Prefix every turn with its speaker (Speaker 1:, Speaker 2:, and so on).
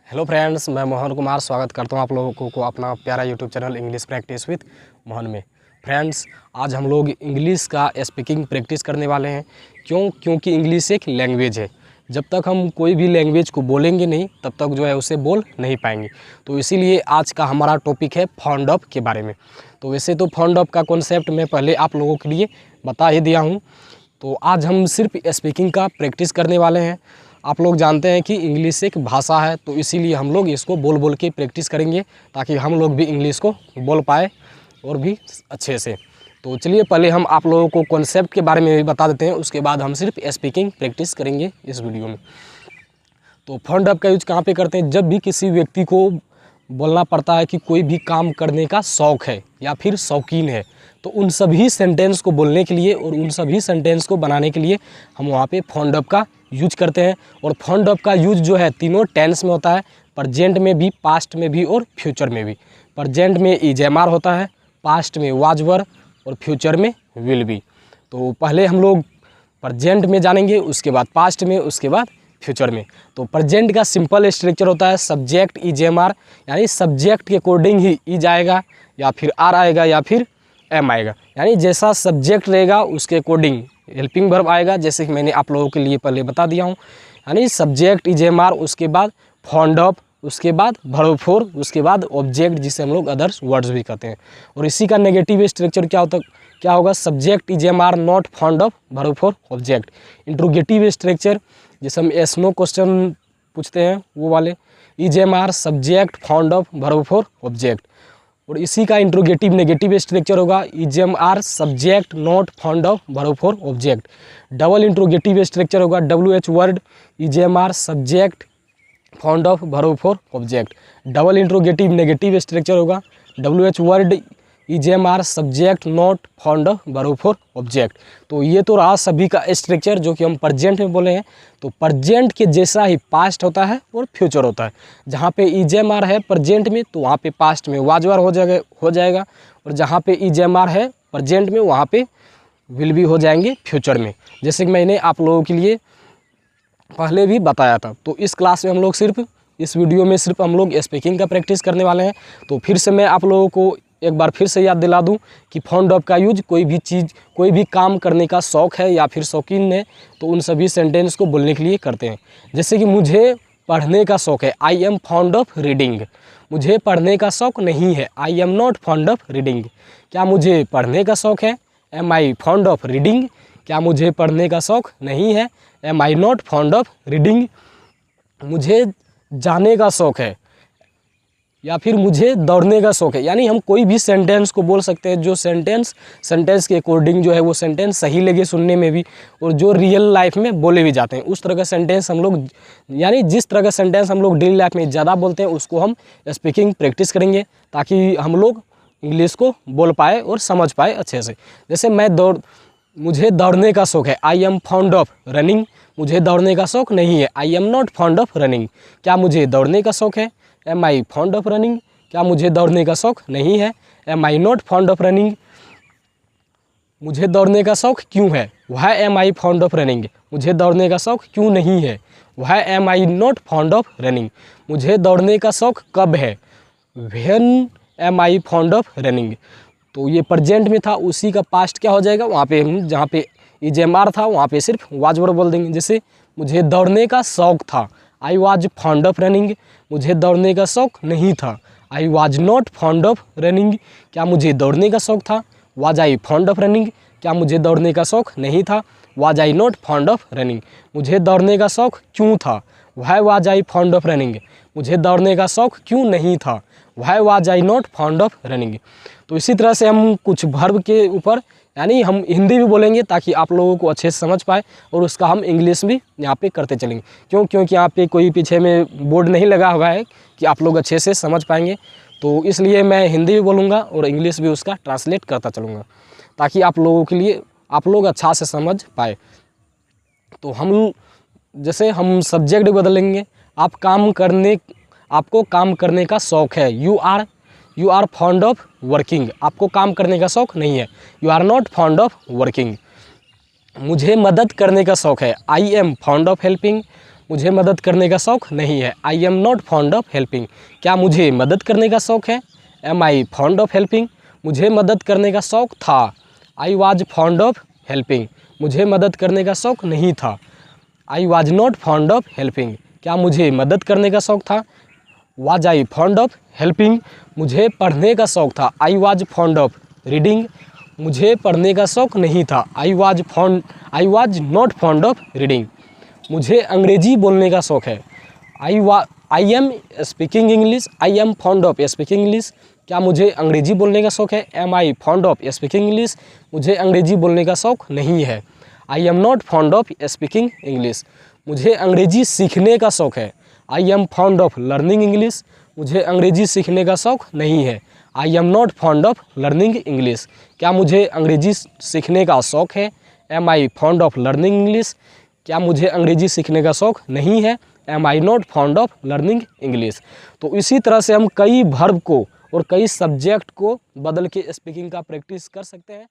Speaker 1: Hello friends, मैं मोहन कुमार स्वागत करता हूं आप लोगों को अपना प्यारा YouTube channel English practice with Mohan में। फ्रेंड्स, आज हम लोग इंग्लिश का स्पीकिंग प्रैक्टिस करने वाले हैं। क्योंकि इंग्लिश एक लैंग्वेज है। जब तक हम कोई भी लैंग्वेज को बोलेंगे नहीं तब तक जो है उसे बोल नहीं पाएंगे। तो इसीलिए आज का हमारा टॉपिक है फाउंड ऑफ के बारे में। तो वैसे तो फाउंड ऑफ का कॉन्सेप्ट मैं पहले आप लोगों के लिए बता ही दिया हूँ। तो आज हम सिर्फ स्पीकिंग का प्रैक्टिस करने वाले हैं। आप लोग जानते हैं कि इंग्लिश एक भाषा है, तो इसीलिए हम लोग इसको बोल बोल के प्रैक्टिस करेंगे ताकि हम लोग भी इंग्लिश को बोल पाए और भी अच्छे से। तो चलिए पहले हम आप लोगों को कॉन्सेप्ट के बारे में भी बता देते हैं, उसके बाद हम सिर्फ स्पीकिंग प्रैक्टिस करेंगे इस वीडियो में। तो फाउंड ऑफ का यूज कहाँ पे करते हैं? जब भी किसी व्यक्ति को बोलना पड़ता है कि कोई भी काम करने का शौक़ है या फिर शौकीन है, तो उन सभी सेंटेंस को बोलने के लिए और उन सभी सेंटेंस को बनाने के लिए हम वहाँ पे फाउंड ऑफ का यूज करते हैं। और फाउंड ऑफ का यूज जो है तीनों टेंस में होता है, प्रेजेंट में भी, पास्ट में भी और फ्यूचर में भी। प्रेजेंट में इज एम आर होता है, पास्ट में वाज वर और फ्यूचर में विल बी। तो पहले हम लोग प्रेजेंट में जानेंगे, उसके बाद पास्ट में, उसके बाद फ्यूचर में। तो प्रेजेंट का सिंपल स्ट्रक्चर होता है सब्जेक्ट इज एम आर, यानी सब्जेक्ट के अकॉर्डिंग ही इज आएगा या फिर आर आएगा या फिर एम आएगा। यानी जैसा सब्जेक्ट रहेगा उसके अकॉर्डिंग हेल्पिंग वर्ब आएगा, जैसे कि मैंने आप लोगों के लिए पहले बता दिया हूँ। यानी सब्जेक्ट इज एम आर, उसके बाद फाउंड ऑफ, उसके बाद वर्ब फोर, उसके बाद ऑब्जेक्ट जिसे हम लोग अदर्स वर्ड्स भी कहते हैं। और इसी का नेगेटिव स्ट्रक्चर क्या होगा? Subject is am are not found of verb four object. Interrogative structure जैसे हम एस नो क्वेश्चन पूछते हैं वो वाले, is am are subject found of verb four object. और इसी का इंट्रोगेटिव नेगेटिव स्ट्रक्चर होगा is am are subject not found of verb four object. Double interrogative structure होगा W H word is am are subject found of verb four object. Double interrogative negative structure होगा W H word is am are subject not found of verb four object. तो ये तो रहा सभी का structure जो कि हम प्रेजेंट में बोले हैं। तो प्रेजेंट के जैसा ही पास्ट होता है और फ्यूचर होता है। जहाँ पे इज एम आर है प्रेजेंट में तो वहाँ पे पास्ट में वाज वर हो जाएगा, और जहाँ पे इज एम आर है प्रेजेंट में वहाँ पे विल भी हो जाएंगे फ्यूचर में, जैसे कि मैंने आप लोगों के लिए पहले भी बताया था। तो इस क्लास में हम लोग इस वीडियो में सिर्फ हम लोग स्पीकिंग का प्रैक्टिस करने वाले हैं। तो फिर से मैं आप लोगों को एक बार फिर से याद दिला दूं कि फाउंड ऑफ का यूज कोई भी काम करने का शौक़ है या फिर शौकीन है तो उन सभी सेंटेंस को बोलने के लिए करते हैं। जैसे कि मुझे पढ़ने का शौक़ है, I am found of reading. मुझे पढ़ने का शौक़ नहीं है, I am not found of reading. क्या मुझे पढ़ने का शौक़ है? Am I found of reading. क्या मुझे पढ़ने का शौक़ नहीं है? Am I not found of reading. मुझे जाने का शौक़ है या फिर मुझे दौड़ने का शौक़ है। यानी हम कोई भी सेंटेंस को बोल सकते हैं जो सेंटेंस के अकॉर्डिंग जो है वो सेंटेंस सही लगे सुनने में भी और जो रियल लाइफ में बोले भी जाते हैं। उस तरह का सेंटेंस हम लोग, यानी जिस तरह का सेंटेंस हम लोग डेली लाइफ में ज़्यादा बोलते हैं उसको हम स्पीकिंग प्रैक्टिस करेंगे ताकि हम लोग इंग्लिश को बोल पाए और समझ पाए अच्छे से। जैसे मुझे दौड़ने का शौक़ है, I am found of running. मुझे दौड़ने का शौक़ नहीं है, I am not found of running. क्या मुझे दौड़ने का शौक़ है? Am I found of running. क्या मुझे दौड़ने का शौक़ नहीं है? Am I not found of running. मुझे दौड़ने का शौक़ क्यों है? Why am I found of running. मुझे दौड़ने का शौक़ क्यों नहीं है? Why am I not found of running. मुझे दौड़ने का शौक़ कब है? When am I found of running. तो ये प्रेजेंट में था, उसी का पास्ट क्या हो जाएगा? वहाँ पे जहाँ पे इज एम आर था वहाँ पे सिर्फ वाज वर बोल देंगे। जैसे मुझे दौड़ने का शौक़ था, I was found of running. मुझे दौड़ने का शौक़ नहीं था, I was not found of running. क्या मुझे दौड़ने का शौक़ था? Was I found of running. क्या मुझे दौड़ने का शौक़ नहीं था? Was I not found of running. मुझे दौड़ने का शौक़ क्यों था? Why was I found of running. मुझे दौड़ने का शौक़ क्यों नहीं था? Why was I not found of running. तो इसी तरह से हम कुछ वर्ब के ऊपर, यानी हम हिंदी भी बोलेंगे ताकि आप लोगों को अच्छे से समझ पाए और उसका हम इंग्लिश भी यहाँ पे करते चलेंगे। क्योंकि यहाँ पे कोई पीछे में बोर्ड नहीं लगा हुआ है कि आप लोग अच्छे से समझ पाएंगे। तो इसलिए मैं हिंदी भी बोलूँगा और इंग्लिश भी उसका ट्रांसलेट करता चलूँगा ताकि आप लोगों के लिए आप लोग अच्छा से समझ पाए। तो जैसे हम सब्जेक्ट बदलेंगे, आपको काम करने का शौक़ है, you are found of working. आपको काम करने का शौक़ नहीं है, you are not found of working. मुझे मदद करने का शौक़ है, I am found of helping. मुझे मदद करने का शौक़ नहीं है। I am not fond of helping, क्या मुझे मदद करने का शौक़ है। Am I fond of helping, मुझे मदद करने का शौक़ था। I was fond of helping, मुझे मदद करने का शौक़ नहीं था। I was not fond of helping, क्या मुझे मदद करने का शौक़ था। Was I fond of helping, मुझे पढ़ने का शौक़ था। I was fond of reading, मुझे पढ़ने का शौक़ नहीं था। I was not fond of reading, मुझे अंग्रेजी बोलने का शौक़ है। I am speaking English, I am fond of speaking English, क्या मुझे अंग्रेजी बोलने का शौक़ है। Am I fond of speaking English, मुझे अंग्रेजी बोलने का शौक़ नहीं है। I am not fond of speaking English, मुझे अंग्रेजी सीखने का शौक़ है। I am fond of learning English, मुझे अंग्रेजी सीखने का शौक़ नहीं है। I am not fond of learning English, क्या मुझे अंग्रेजी सीखने का शौक़ है। Am I fond of learning English, क्या मुझे अंग्रेजी सीखने का शौक़ नहीं है। Am I not fond of learning English. तो इसी तरह से हम कई वर्ब को और कई सब्जेक्ट को बदल के स्पीकिंग का प्रैक्टिस कर सकते हैं।